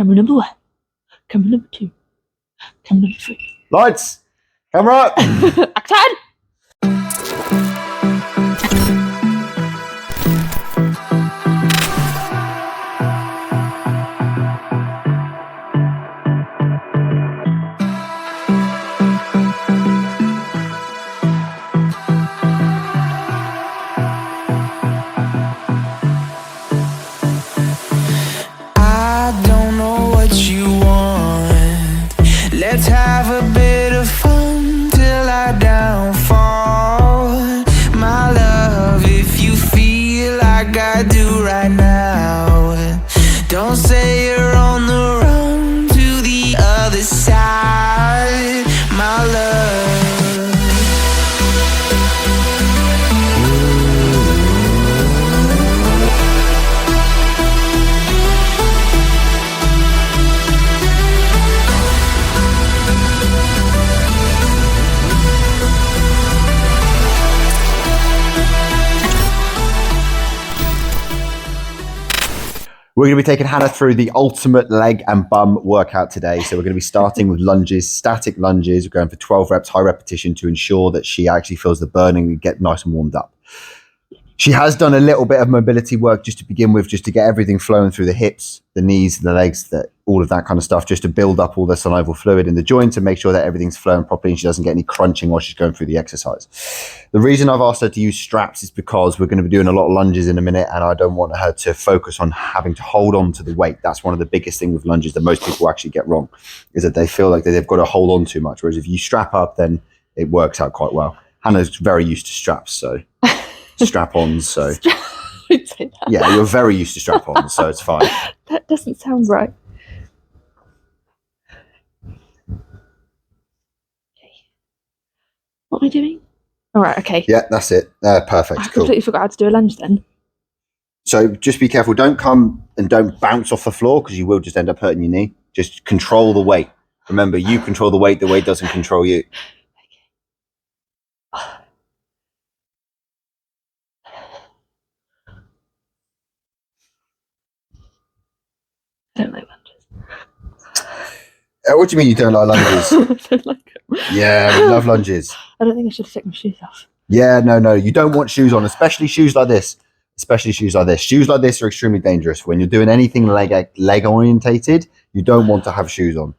Camera number 1. Camera number 2. Camera number 3. Lights! Camera up! Action! Let's have a bit of fun till I downfall. My love, if you feel like I do right now, don't say you're on the run to the other side, my love. We're going to be taking Hannah through the ultimate leg and bum workout today. So we're going to be starting with lunges, static lunges. We're going for 12 reps, high repetition to ensure that she actually feels the burning and get nice and warmed up. She has done a little bit of mobility work just to begin with, just to get everything flowing through the hips, the knees, the legs, all of that kind of stuff, just to build up all the synovial fluid in the joints and make sure that everything's flowing properly and she doesn't get any crunching while she's going through the exercise. The reason I've asked her to use straps is because we're going to be doing a lot of lunges in a minute and I don't want her to focus on having to hold on to the weight. That's one of the biggest things with lunges that most people actually get wrong, is that they feel like they've got to hold on too much. Whereas if you strap up, then it works out quite well. Hannah's very used to straps, so strap-ons. So I'd say that. yeah, you're very used to strap-ons, so it's fine. That doesn't sound right. Okay. What am I doing? All right, okay. Yeah, that's it. Perfect. I Cool. completely forgot how to do a lunge then. So just be careful. Don't come and don't bounce off the floor because you will just end up hurting your knee. Just control the weight. Remember, you control the weight doesn't control you. I don't like lunges. What do you mean you don't like lunges? I don't like them. Yeah, we love lunges. I don't think I should take my shoes off. Yeah, no. You don't want shoes on, especially shoes like this. Shoes like this are extremely dangerous. When you're doing anything leg orientated, you don't want to have shoes on.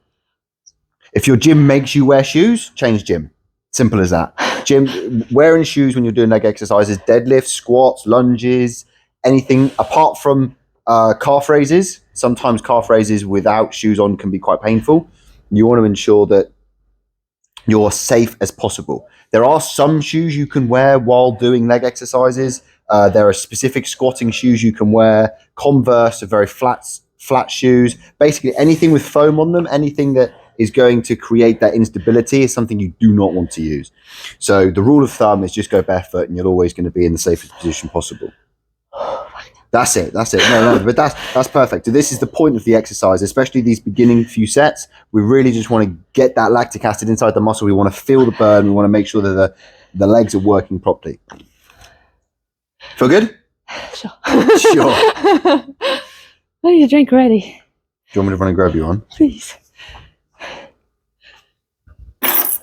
If your gym makes you wear shoes, change gym. Simple as that. Gym, wearing shoes when you're doing leg exercises, deadlifts, squats, lunges, anything apart from calf raises. Sometimes calf raises without shoes on can be quite painful. You want to ensure that you're safe as possible. There are some shoes you can wear while doing leg exercises. There are specific squatting shoes you can wear. Converse are very flat shoes. Basically anything with foam on them, anything that is going to create that instability is something you do not want to use. So the rule of thumb is just go barefoot and you're always going to be in the safest position possible. That's it. No, but that's perfect. So this is the point of the exercise, especially these beginning few sets. We really just want to get that lactic acid inside the muscle. We want to feel the burn. We want to make sure that the legs are working properly. Feel good? Sure. Sure. I need a drink already. Do you want me to run and grab you one? Please.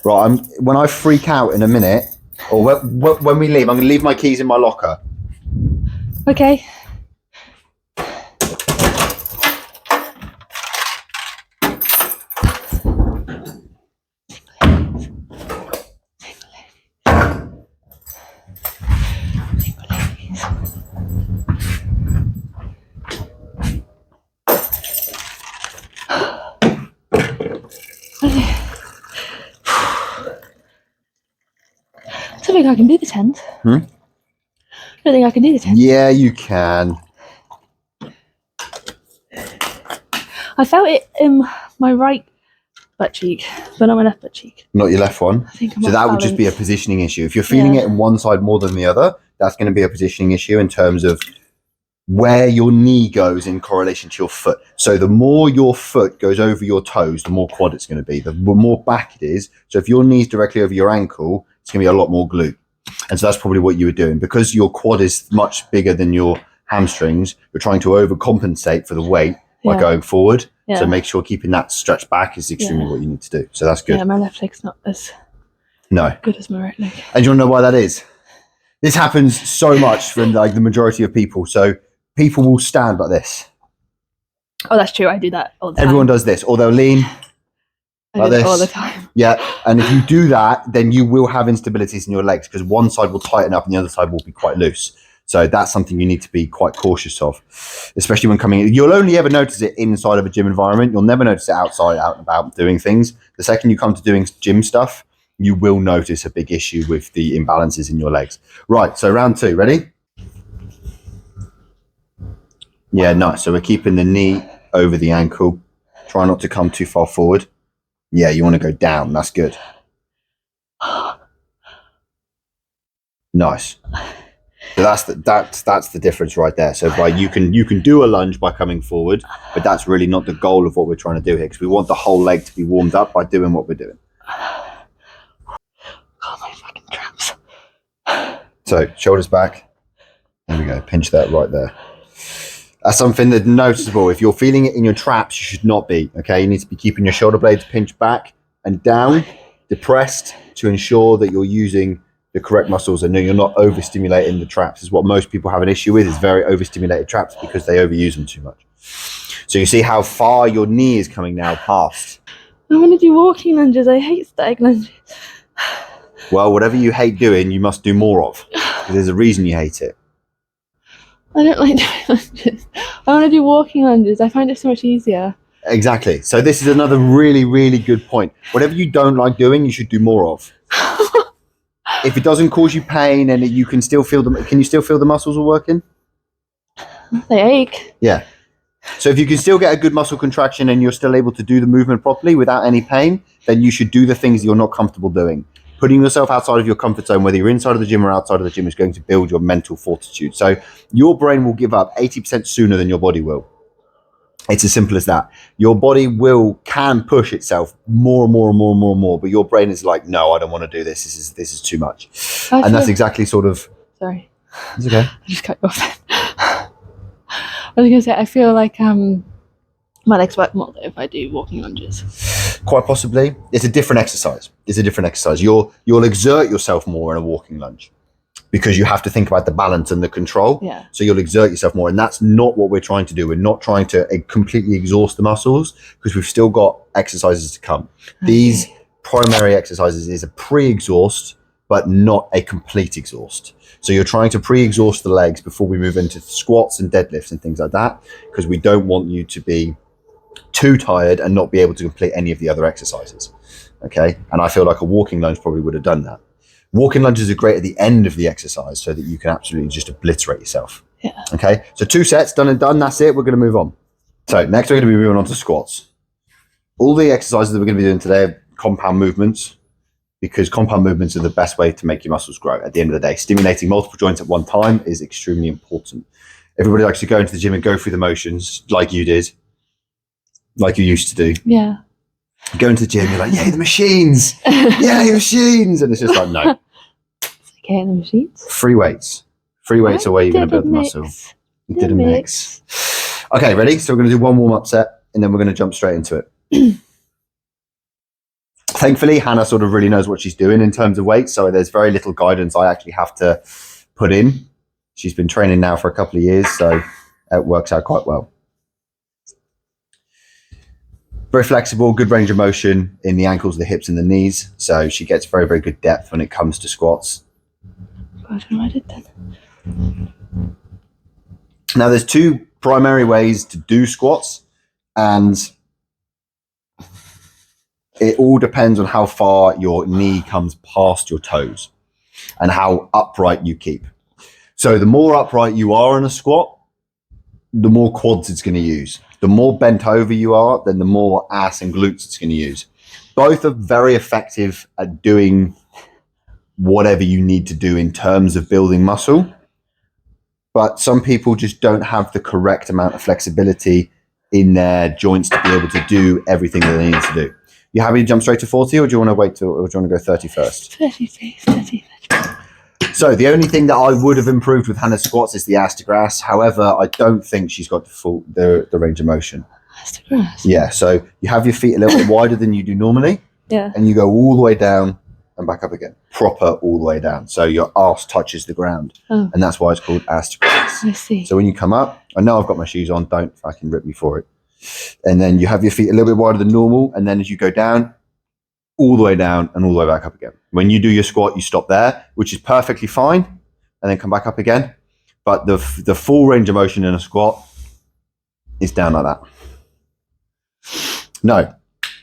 Right, when I freak out in a minute, or when we leave, I'm going to leave my keys in my locker. Okay. I don't think I can do the 10s. I don't think I can do the 10s. Yeah, you can. I felt it in my right butt cheek, but not my left butt cheek. Not your left one. I think I'm So off that would just be a balance. positioning issue. If you're feeling Yeah. it in one side more than the other, that's going to be a positioning issue in terms of where your knee goes in correlation to your foot. So the more your foot goes over your toes, the more quad it's going to be. The more back it is. So if your knee's directly over your ankle, it's going to be a lot more glute. And so that's probably what you were doing. Because your quad is much bigger than your hamstrings, you're trying to overcompensate for the weight by Yeah. going forward. Yeah. So make sure keeping that stretched back is extremely what you need to do. So that's good. Yeah, my left leg's not as No. good as my right leg. And do you want to know why that is? This happens so much for like the majority of people. So people will stand like this. Oh, that's true. I do that all the time. Everyone does this, or they'll lean I like do that all the this. time. Yeah, and if you do that, then you will have instabilities in your legs because one side will tighten up and the other side will be quite loose. So that's something you need to be quite cautious of, especially when coming in. You'll only ever notice it inside of a gym environment. You'll never notice it outside, out and about doing things. The second you come to doing gym stuff, you will notice a big issue with the imbalances in your legs. Right, so round 2, ready? Yeah, nice. So we're keeping the knee over the ankle. Try not to come too far forward. Yeah, you want to go down. That's good. Nice. So that's the difference right there. So by you can do a lunge by coming forward, but that's really not the goal of what we're trying to do here because we want the whole leg to be warmed up by doing what we're doing. Oh, my fucking traps. So shoulders back. There we go. Pinch that right there. That's something that's noticeable. If you're feeling it in your traps, you should not be. Okay, you need to be keeping your shoulder blades pinched back and down, depressed, to ensure that you're using the correct muscles and you're not overstimulating the traps. Is what most people have an issue with, is very overstimulated traps because they overuse them too much. So you see how far your knee is coming now past. I want to do walking lunges. I hate static lunges. Well, whatever you hate doing, you must do more of. Because there's a reason you hate it. I don't like doing lunges. I want to do walking lunges. I find it so much easier. Exactly. So this is another really, really good point. Whatever you don't like doing, you should do more of. If it doesn't cause you pain and you can still feel them, can you still feel the muscles are working? They ache. Yeah. So if you can still get a good muscle contraction and you're still able to do the movement properly without any pain, then you should do the things you're not comfortable doing. Putting yourself outside of your comfort zone, whether you're inside of the gym or outside of the gym, is going to build your mental fortitude. So your brain will give up 80% sooner than your body will. It's as simple as that. Your body can push itself more and more and more and more and more, but your brain is like, no, I don't want to do this. This is too much. And that's exactly sort of. Sorry. It's okay. I just cut you off. I was going to say, I feel like my legs work more if I do walking lunges. Quite possibly. It's a different exercise. You'll exert yourself more in a walking lunge because you have to think about the balance and the control. Yeah. So you'll exert yourself more. And that's not what we're trying to do. We're not trying to completely exhaust the muscles because we've still got exercises to come. Okay. These primary exercises is a pre-exhaust, but not a complete exhaust. So you're trying to pre-exhaust the legs before we move into squats and deadlifts and things like that, because we don't want you to be too tired and not be able to complete any of the other exercises. Okay. And I feel like a walking lunge probably would have done that. Walking lunges are great at the end of the exercise so that you can absolutely just obliterate yourself. Yeah. Okay. So 2 sets, done and done. That's it. We're going to move on. So next we're going to be moving on to squats. All the exercises that we're going to be doing today are compound movements, because compound movements are the best way to make your muscles grow at the end of the day. Stimulating multiple joints at one time is extremely important. Everybody likes to go into the gym and go through the motions like you did, like you used to do. Yeah. You go into the gym, you're like, yay, the machines! Yay, machines! And it's just like, no. It's okay, the machines. Free weights. Free weights are where you're going to build the muscle. You did a mix. Okay, ready? So we're going to do one warm-up set, and then we're going to jump straight into it. Thankfully, Hannah sort of really knows what she's doing in terms of weights, so there's very little guidance I actually have to put in. She's been training now for a couple of years, so it works out quite well. Very flexible, good range of motion in the ankles, the hips, and the knees. So she gets very, very good depth when it comes to squats. I don't know what I did then. Now, there's 2 primary ways to do squats, and it all depends on how far your knee comes past your toes and how upright you keep. So the more upright you are in a squat, the more quads it's going to use. The more bent over you are, then the more ass and glutes it's going to use. Both are very effective at doing whatever you need to do in terms of building muscle. But some people just don't have the correct amount of flexibility in their joints to be able to do everything that they need to do. You happy to jump straight to 40, or do you want to wait or do you want to go 30 first? 30, please. 30. So the only thing that I would have improved with Hannah's squats is the ass to grass. However, I don't think she's got the range of motion. That's the grass. Yeah, so you have your feet a little bit wider than you do normally, Yeah. and you go all the way down and back up again. Proper all the way down. So your arse touches the ground. Oh, And that's why it's called ass to grass. I see. So when you come up, I know I've got my shoes on, don't fucking rip me for it. And then you have your feet a little bit wider than normal, and then as you go down, all the way down and all the way back up again. When you do your squat, you stop there, which is perfectly fine, and then come back up again. But the full range of motion in a squat is down like that. No,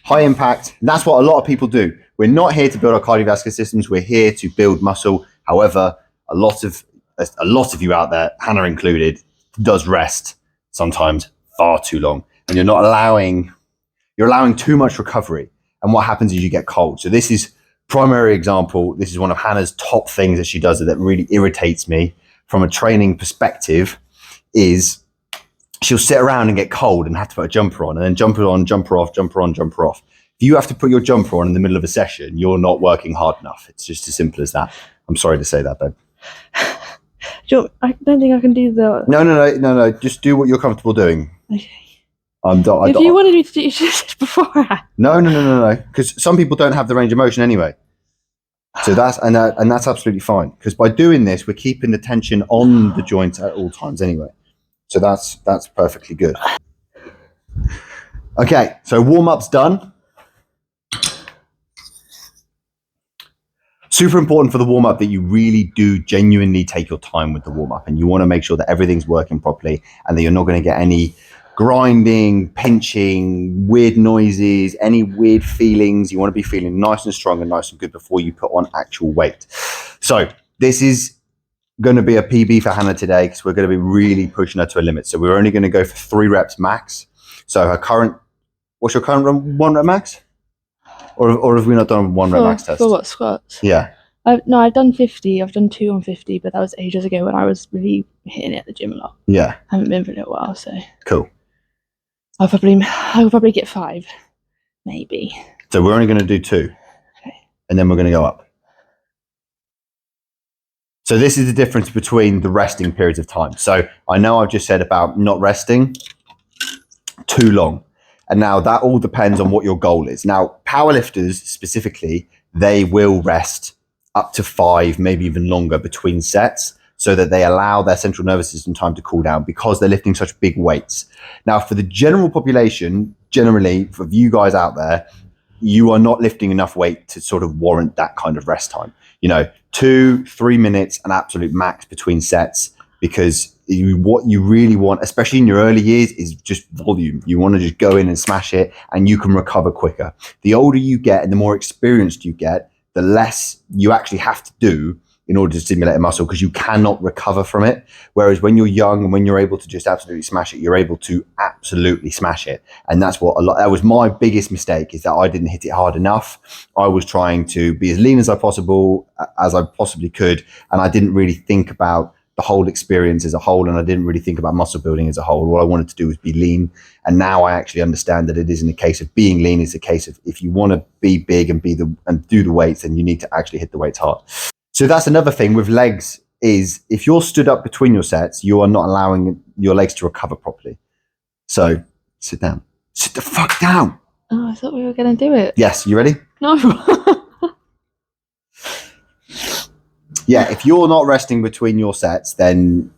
high impact. And that's what a lot of people do. We're not here to build our cardiovascular systems. We're here to build muscle. However, a lot of you out there, Hannah included, does rest sometimes far too long, and you're allowing too much recovery. And what happens is you get cold. So this is primary example. This is one of Hannah's top things that she does that really irritates me from a training perspective. Is she'll sit around and get cold and have to put a jumper on, and then jumper on, jumper off, jumper on, jumper off. If you have to put your jumper on in the middle of a session, you're not working hard enough. It's just as simple as that. I'm sorry to say that, babe. I don't think I can do the... No. Just do what you're comfortable doing. Okay. If you wanted me to do it, you should have said beforehand. No. Because some people don't have the range of motion anyway. So that's absolutely fine. Because by doing this, we're keeping the tension on the joints at all times anyway. So that's perfectly good. Okay, so warm-up's done. Super important for the warm-up that you really do genuinely take your time with the warm-up, and you want to make sure that everything's working properly and that you're not going to get any grinding, pinching, weird noises, any weird feelings. You want to be feeling nice and strong and nice and good before you put on actual weight. So this is going to be a PB for Hannah today because we're going to be really pushing her to a limit. So we're only going to go for 3 reps max. So what's your current 1 rep max? Or have we not done 1 rep max test? For what, squats? Yeah. I've done 50. I've done 2 on 50, but that was ages ago when I was really hitting it at the gym a lot. Yeah. I haven't been for a little while, so. Cool. I'll probably get 5, maybe. So we're only going to do 2. Okay. And then we're going to go up. So this is the difference between the resting periods of time. So I know I've just said about not resting too long. And now that all depends on what your goal is. Now, powerlifters specifically, they will rest up to 5, maybe even longer between sets so that they allow their central nervous system time to cool down because they're lifting such big weights. Now, for the general population, generally, for you guys out there, you are not lifting enough weight to sort of warrant that kind of rest time. 2-3 minutes, an absolute max between sets, because what you really want, especially in your early years, is just volume. You want to just go in and smash it, and you can recover quicker. The older you get and the more experienced you get, the less you actually have to do in order to stimulate a muscle, because you cannot recover from it. Whereas when you're young and when you're able to just absolutely smash it, you're able to absolutely smash it. And that's that was my biggest mistake, is that I didn't hit it hard enough. I was trying to be as lean as I possibly could. And I didn't really think about the whole experience as a whole. And I didn't really think about muscle building as a whole. What I wanted to do was be lean. And now I actually understand that it isn't a case of being lean. It's a case of, if you want to be big and do the weights, then you need to actually hit the weights hard. So that's another thing with legs, is if you're stood up between your sets, you are not allowing your legs to recover properly. So sit down. Sit the fuck down. Oh, I thought we were going to do it. Yes, you ready? No. Yeah, if you're not resting between your sets, then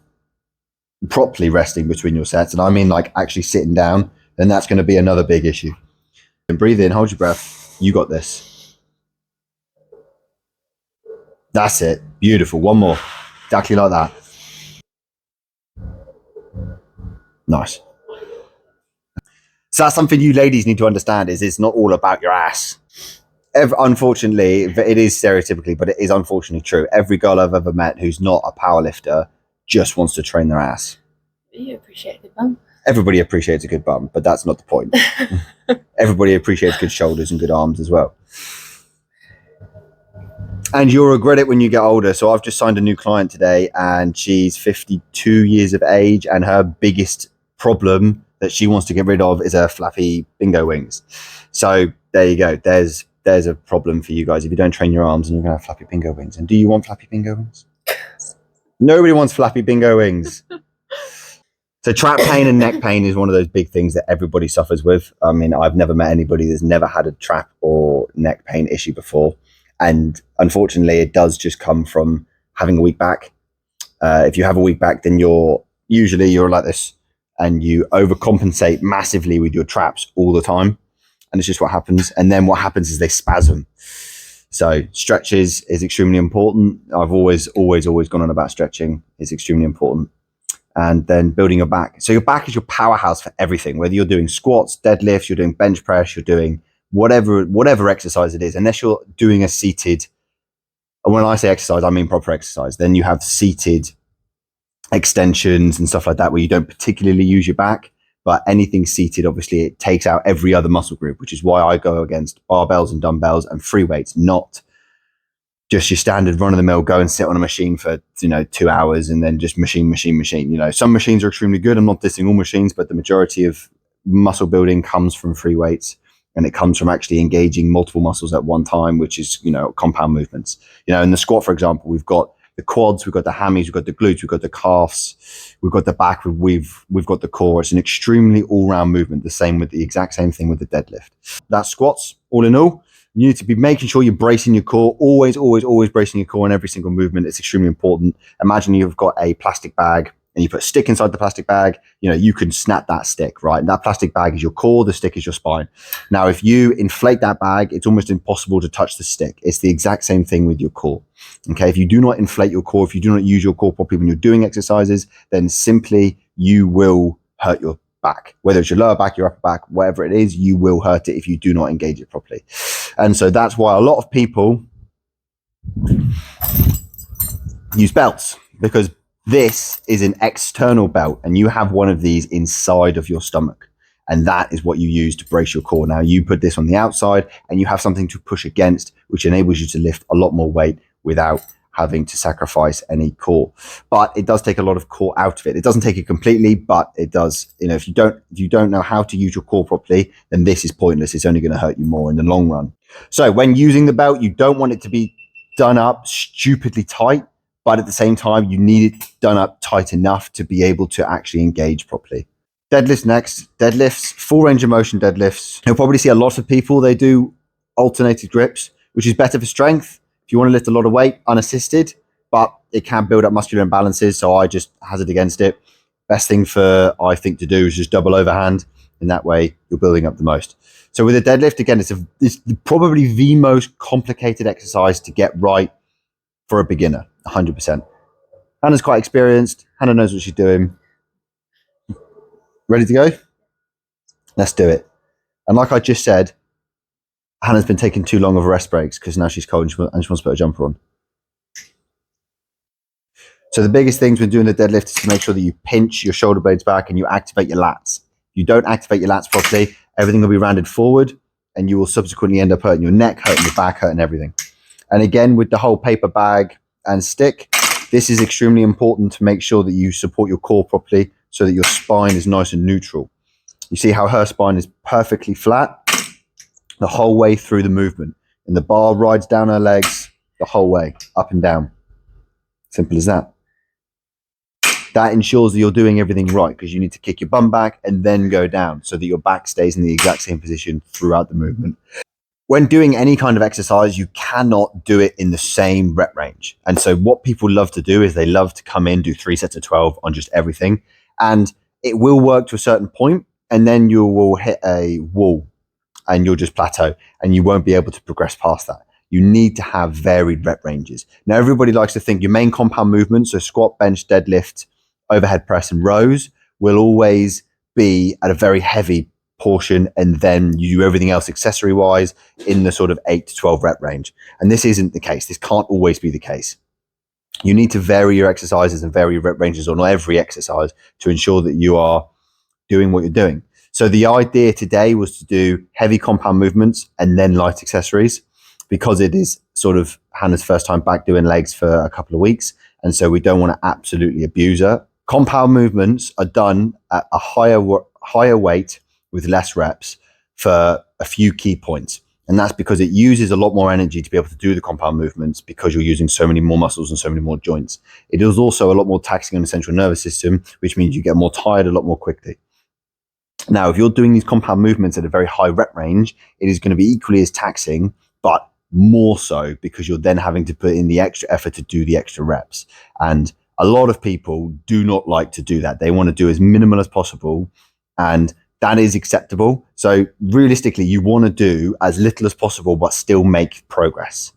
properly resting between your sets, and I mean like actually sitting down, then that's going to be another big issue. And breathe in, hold your breath. You got this. That's it. Beautiful. One more. Exactly like that. Nice. So that's something you ladies need to understand, is it's not all about your ass. Unfortunately, it is stereotypically, but it is unfortunately true. Every girl I've ever met who's not a powerlifter just wants to train their ass. You appreciate a good bum. Everybody appreciates a good bum, but that's not the point. Everybody appreciates good shoulders and good arms as well. And you'll regret it when you get older. So I've just signed a new client today, and she's 52 years of age, and her biggest problem that she wants to get rid of is her flappy bingo wings. So there you go. There's a problem for you guys if you don't train your arms and you're going to have flappy bingo wings. And do you want flappy bingo wings? Nobody wants flappy bingo wings. So trap pain and neck pain is one of those big things that everybody suffers with. I mean, I've never met anybody that's never had a trap or neck pain issue before. And unfortunately, it does just come from having a weak back. If you have a weak back, then you're like this, and you overcompensate massively with your traps all the time. And it's just what happens. And then what happens is they spasm. So stretches is extremely important. I've always gone on about stretching is extremely important. And then building your back. So your back is your powerhouse for everything, whether you're doing squats, deadlifts, you're doing bench press, you're doing whatever exercise it is, unless you're doing a seated, and when I say exercise, I mean proper exercise, then you have seated extensions and stuff like that where you don't particularly use your back, but anything seated, obviously it takes out every other muscle group, which is why I go against barbells and dumbbells and free weights, not just your standard run-of-the-mill go and sit on a machine for 2 hours and then just machine. Some machines are extremely good. I'm not dissing all machines, but the majority of muscle building comes from free weights, and it comes from actually engaging multiple muscles at one time, which is compound movements. In the squat, for example, we've got the quads, we've got the hammies, we've got the glutes, we've got the calves, we've got the back, we've got the core. It's an extremely all-round movement. The exact same thing with the deadlift. That's squats all in all. You need to be making sure you're bracing your core, always bracing your core in every single movement. It's extremely important. Imagine you've got a plastic bag and you put a stick inside the plastic bag. You can snap that stick, right? And that plastic bag is your core, the stick is your spine. Now, if you inflate that bag, it's almost impossible to touch the stick. It's the exact same thing with your core. Okay, if you do not inflate your core, if you do not use your core properly when you're doing exercises, then simply you will hurt your back. Whether it's your lower back, your upper back, whatever it is, you will hurt it if you do not engage it properly. And so that's why a lot of people use belts, because this is an external belt and you have one of these inside of your stomach. And that is what you use to brace your core. Now you put this on the outside and you have something to push against, which enables you to lift a lot more weight without having to sacrifice any core. But it does take a lot of core out of it. It doesn't take it completely, but it does. If you don't know how to use your core properly, then this is pointless. It's only going to hurt you more in the long run. So when using the belt, you don't want it to be done up stupidly tight, but at the same time, you need it done up tight enough to be able to actually engage properly. Deadlifts next. Deadlifts, full range of motion deadlifts. You'll probably see a lot of people, they do alternated grips, which is better for strength. If you want to lift a lot of weight unassisted, but it can build up muscular imbalances, so I just hazard against it. Best thing I think to do is just double overhand. In that way, you're building up the most. So with a deadlift, again, it's probably the most complicated exercise to get right for a beginner, 100%. Hannah's quite experienced. Hannah knows what she's doing. Ready to go? Let's do it. And like I just said, Hannah's been taking too long of rest breaks because now she's cold and she wants to put a jumper on. So the biggest things when doing the deadlift is to make sure that you pinch your shoulder blades back and you activate your lats. If you don't activate your lats properly, everything will be rounded forward and you will subsequently end up hurting your neck, hurting your back, hurting everything. And again, with the whole paper bag and stick, this is extremely important to make sure that you support your core properly so that your spine is nice and neutral. You see how her spine is perfectly flat the whole way through the movement. And the bar rides down her legs the whole way, up and down. Simple as that. That ensures that you're doing everything right, because you need to kick your bum back and then go down so that your back stays in the exact same position throughout the movement. When doing any kind of exercise, you cannot do it in the same rep range. And so what people love to do is they love to come in, do 3 sets of 12 on just everything. And it will work to a certain point, and then you will hit a wall and you'll just plateau and you won't be able to progress past that. You need to have varied rep ranges. Now, everybody likes to think your main compound movements, so squat, bench, deadlift, overhead press, and rows, will always be at a very heavy portion, and then you do everything else accessory wise in the sort of 8 to 12 rep range. And this isn't the case. This can't always be the case. You need to vary your exercises and vary your rep ranges on every exercise to ensure that you are doing what you're doing. So the idea today was to do heavy compound movements and then light accessories, because it is sort of Hannah's first time back doing legs for a couple of weeks. And so we don't want to absolutely abuse her. Compound movements are done at a higher weight with less reps for a few key points. And that's because it uses a lot more energy to be able to do the compound movements because you're using so many more muscles and so many more joints. It is also a lot more taxing on the central nervous system, which means you get more tired a lot more quickly. Now, if you're doing these compound movements at a very high rep range, it is going to be equally as taxing, but more so because you're then having to put in the extra effort to do the extra reps. And a lot of people do not like to do that. They want to do as minimal as possible, and that is acceptable. So realistically, you want to do as little as possible, but still make progress.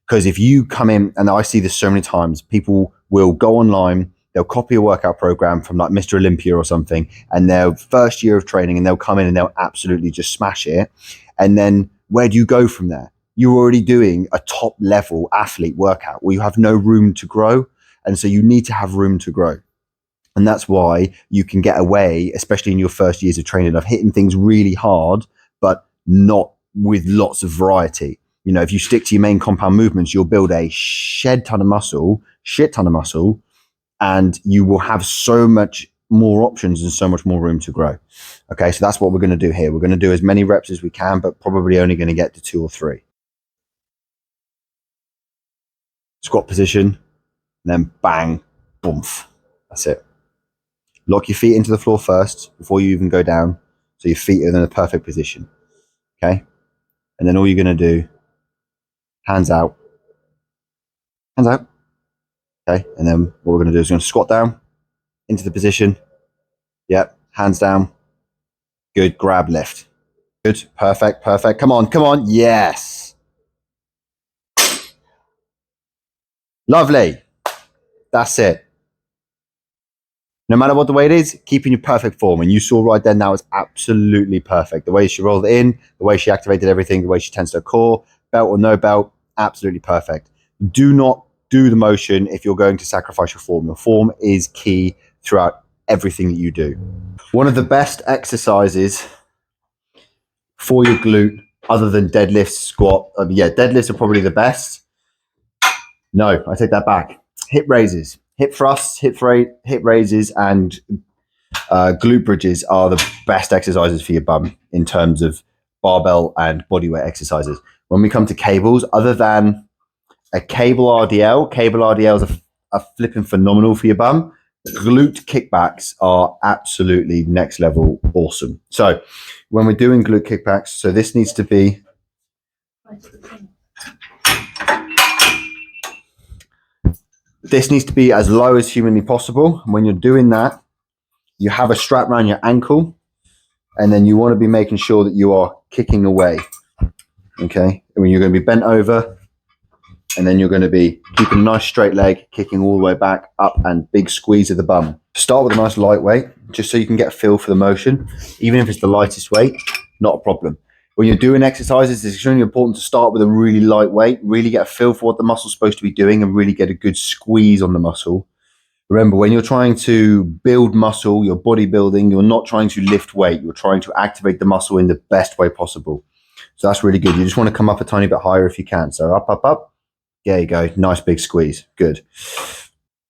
Because if you come in, and I see this so many times, people will go online, they'll copy a workout program from like Mr. Olympia or something, and their first year of training, and they'll come in and they'll absolutely just smash it. And then where do you go from there? You're already doing a top level athlete workout where you have no room to grow. And so you need to have room to grow. And that's why you can get away, especially in your first years of training, of hitting things really hard, but not with lots of variety. You know, if you stick to your main compound movements, you'll build a shit ton of muscle, and you will have so much more options and so much more room to grow. Okay, so that's what we're going to do here. We're going to do as many reps as we can, but probably only going to get to 2 or 3. Squat position, and then bang, boomf. That's it. Lock your feet into the floor first before you even go down, so your feet are in a perfect position. Okay, and then all you're going to do, hands out. Okay, and then what we're going to do is we're going to squat down into the position. Yep, hands down. Good, grab, lift. Good, perfect. Come on, yes. Lovely. That's it. No matter what the weight is, keep in your perfect form. And you saw right then, that was absolutely perfect. The way she rolled it in, the way she activated everything, the way she tensed her core, belt or no belt, absolutely perfect. Do not do the motion if you're going to sacrifice your form. Your form is key throughout everything that you do. One of the best exercises for your glute, other than deadlifts, squat, deadlifts are probably the best. No, I take that back. Hip raises. Hip thrusts, hip raises, and glute bridges are the best exercises for your bum in terms of barbell and bodyweight exercises. When we come to cables, other than a cable RDLs are flipping phenomenal for your bum. Glute kickbacks are absolutely next level awesome. So when we're doing glute kickbacks, so this needs to be as low as humanly possible. When you're doing that, you have a strap around your ankle, and then you want to be making sure that you are kicking away. Okay, and when you're going to be bent over, and then you're going to be keeping a nice straight leg, kicking all the way back up, and big squeeze of the bum. Start with a nice light weight, just so you can get a feel for the motion. Even if it's the lightest weight, not a problem. When you're doing exercises, it's extremely important to start with a really light weight, really get a feel for what the muscle's supposed to be doing, and really get a good squeeze on the muscle. Remember, when you're trying to build muscle, you're bodybuilding, you're not trying to lift weight, you're trying to activate the muscle in the best way possible. So that's really good. You just want to come up a tiny bit higher if you can. So up. There you go. Nice big squeeze. Good.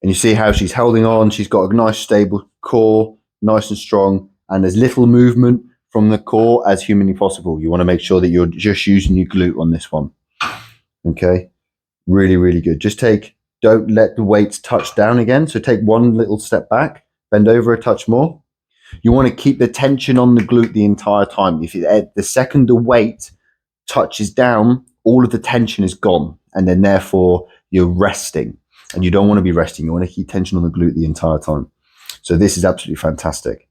And you see how she's holding on. She's got a nice stable core, nice and strong, and there's little movement from the core as humanly possible. You want to make sure that you're just using your glute on this one. Okay. Really, really good. Don't let the weights touch down again. So take one little step back, bend over a touch more. You want to keep the tension on the glute the entire time. The second the weight touches down, all of the tension is gone. And then therefore you're resting, and you don't want to be resting. You want to keep tension on the glute the entire time. So this is absolutely fantastic.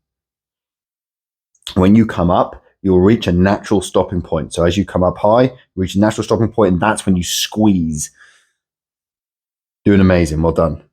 When you come up, you'll reach a natural stopping point. So as you come up high, reach a natural stopping point, and that's when you squeeze. Doing amazing. Well done.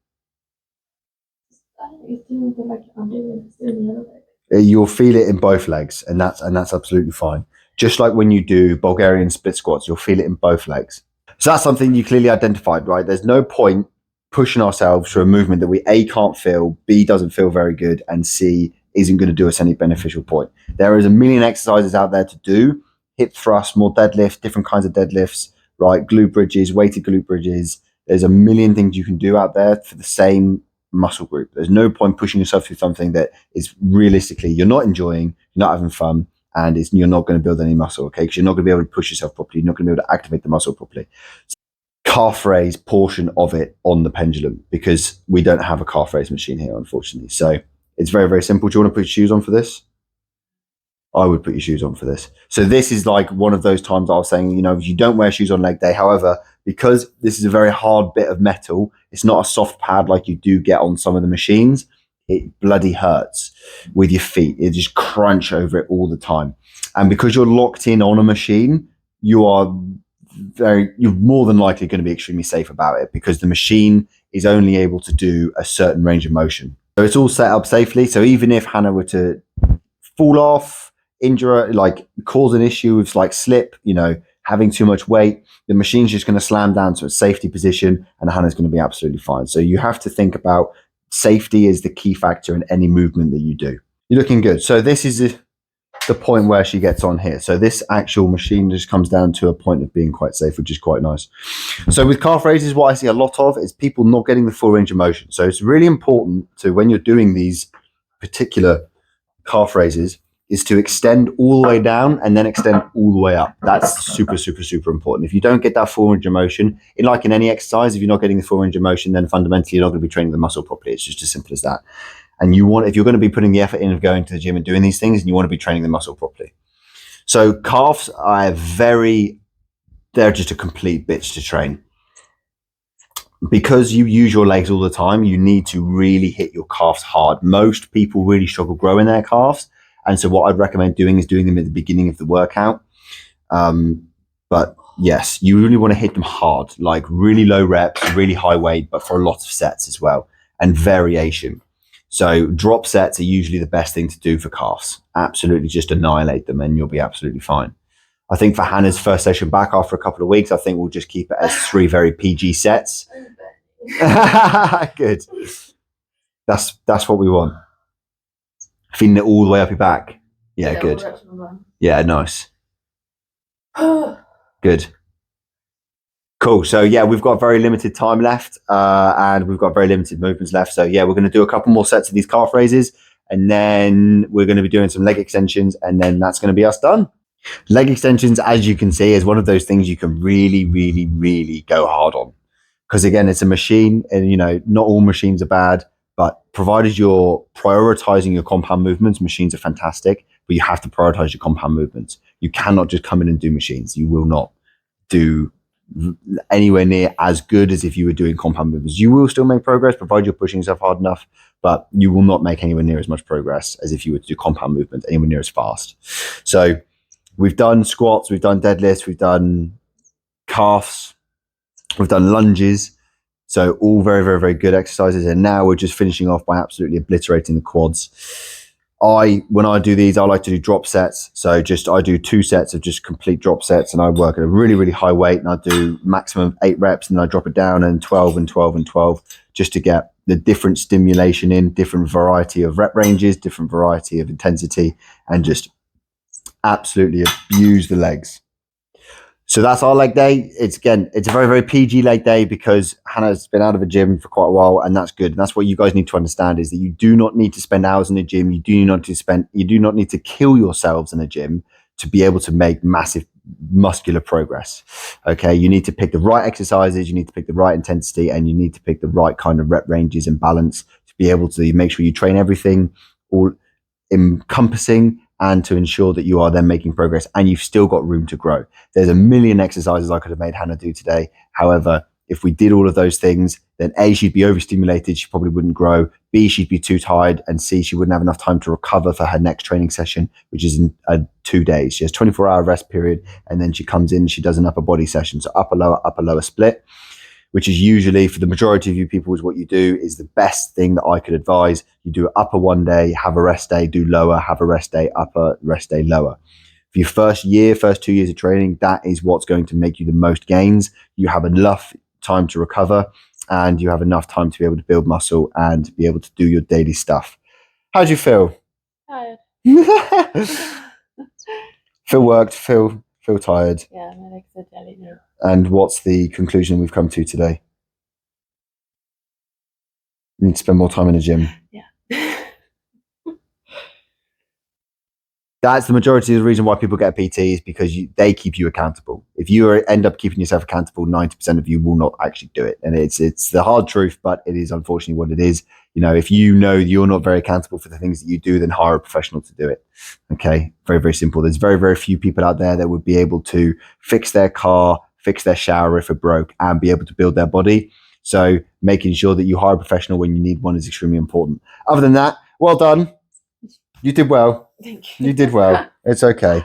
You'll feel it in both legs, and that's absolutely fine. Just like when you do Bulgarian split squats, you'll feel it in both legs. So that's something you clearly identified, right? There's no point pushing ourselves through a movement that we A, can't feel, B, doesn't feel very good, and C, isn't going to do us any beneficial point. There is a million exercises out there to do. Hip thrust, more deadlift, different kinds of deadlifts, right? Glute bridges, weighted glute bridges. There's a million things you can do out there for the same muscle group. There's no point pushing yourself through something that is realistically you're not enjoying, you're not having fun, and you're not going to build any muscle, okay? Because you're not going to be able to push yourself properly. You're not going to be able to activate the muscle properly. Calf raise portion of it on the pendulum, because we don't have a calf raise machine here, unfortunately. So it's very, very simple. Do you want to put your shoes on for this? I would put your shoes on for this. So this is like one of those times I was saying, you know, you don't wear shoes on leg day. However, because this is a very hard bit of metal, it's not a soft pad like you do get on some of the machines. It bloody hurts with your feet. It just crunch over it all the time. And because you're locked in on a machine, you're more than likely going to be extremely safe about it, because the machine is only able to do a certain range of motion. So it's all set up safely. So even if Hannah were to fall off, injure, like cause an issue with like slip, you know, having too much weight, the machine's just going to slam down to a safety position and Hannah's going to be absolutely fine. So you have to think about safety is the key factor in any movement that you do. You're looking good. So this is the point where she gets on here. So this actual machine just comes down to a point of being quite safe, which is quite nice. So with calf raises, what I see a lot of is people not getting the full range of motion. So it's really important to, when you're doing these particular calf raises, is to extend all the way down and then extend all the way up. That's super, super, super important. If you don't get that full range of motion, in any exercise, if you're not getting the full range of motion, then fundamentally you're not going to be training the muscle properly. It's just as simple as that. And if you're going to be putting the effort in of going to the gym and doing these things, and you want to be training the muscle properly. So calves they're just a complete bitch to train. Because you use your legs all the time, you need to really hit your calves hard. Most people really struggle growing their calves. And so what I'd recommend doing is doing them at the beginning of the workout. But yes, you really want to hit them hard, like really low reps, really high weight, but for a lot of sets as well, and variation. So drop sets are usually the best thing to do for calves. Absolutely just annihilate them and you'll be absolutely fine. I think for Hannah's first session back after a couple of weeks, I think we'll just keep it as 3 very PG sets. Good. That's what we want. Feeling it all the way up your back. Yeah, good. Yeah, nice. Good. Cool. So yeah, we've got very limited time left, and we've got very limited movements left. So yeah, we're going to do a couple more sets of these calf raises, and then we're going to be doing some leg extensions, and then that's going to be us done. Leg extensions, as you can see, is one of those things you can really, really, really go hard on. Because again, it's a machine, and you know, not all machines are bad. But provided you're prioritizing your compound movements, machines are fantastic, but you have to prioritize your compound movements. You cannot just come in and do machines. You will not do anywhere near as good as if you were doing compound movements. You will still make progress, provided you're pushing yourself hard enough, but you will not make anywhere near as much progress as if you were to do compound movements anywhere near as fast. So we've done squats, we've done deadlifts, we've done calves, we've done lunges. So all very, very, very good exercises. And now we're just finishing off by absolutely obliterating the quads. When I do these, I like to do drop sets. So I do 2 sets of just complete drop sets, and I work at a really, really high weight, and I do maximum of 8 reps, and I drop it down and 12 and 12 and 12, just to get the different stimulation in, different variety of rep ranges, different variety of intensity, and just absolutely abuse the legs. So that's our leg day. It's a very, very PG leg day because Hannah's been out of the gym for quite a while, and that's good. And that's what you guys need to understand, is that you do not need to spend hours in the gym. You do not need to kill yourselves in a gym to be able to make massive muscular progress. Okay. You need to pick the right exercises, you need to pick the right intensity, and you need to pick the right kind of rep ranges and balance to be able to make sure you train everything all encompassing, and to ensure that you are then making progress and you've still got room to grow. There's a million exercises I could have made Hannah do today. However, if we did all of those things, then A, she'd be overstimulated, she probably wouldn't grow. B, she'd be too tired. And C, she wouldn't have enough time to recover for her next training session, which is in 2 days. She has 24-hour rest period, and then she comes in, she does an upper body session. So upper, lower split, which is usually, for the majority of you people, is what you do, is the best thing that I could advise. You do upper one day, have a rest day, do lower, have a rest day, upper, rest day, lower. For your first 2 years of training, that is what's going to make you the most gains. You have enough time to recover, and you have enough time to be able to build muscle and be able to do your daily stuff. How do you feel? Tired. Feel worked, feel tired. Yeah, my legs are jelly now. And what's the conclusion we've come to today? You need to spend more time in the gym. Yeah. That's the majority of the reason why people get a PT is because they keep you accountable. If you end up keeping yourself accountable, 90% of you will not actually do it. And it's the hard truth, but it is unfortunately what it is. You know, if you know you're not very accountable for the things that you do, then hire a professional to do it. Okay. Very, very simple. There's very, very few people out there that would be able to fix their car, fix their shower if it broke, and be able to build their body. So making sure that you hire a professional when you need one is extremely important. Other than that, well done. You did well. Thank you. You did well. It's okay.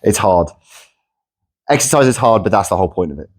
It's hard. Exercise is hard, but that's the whole point of it.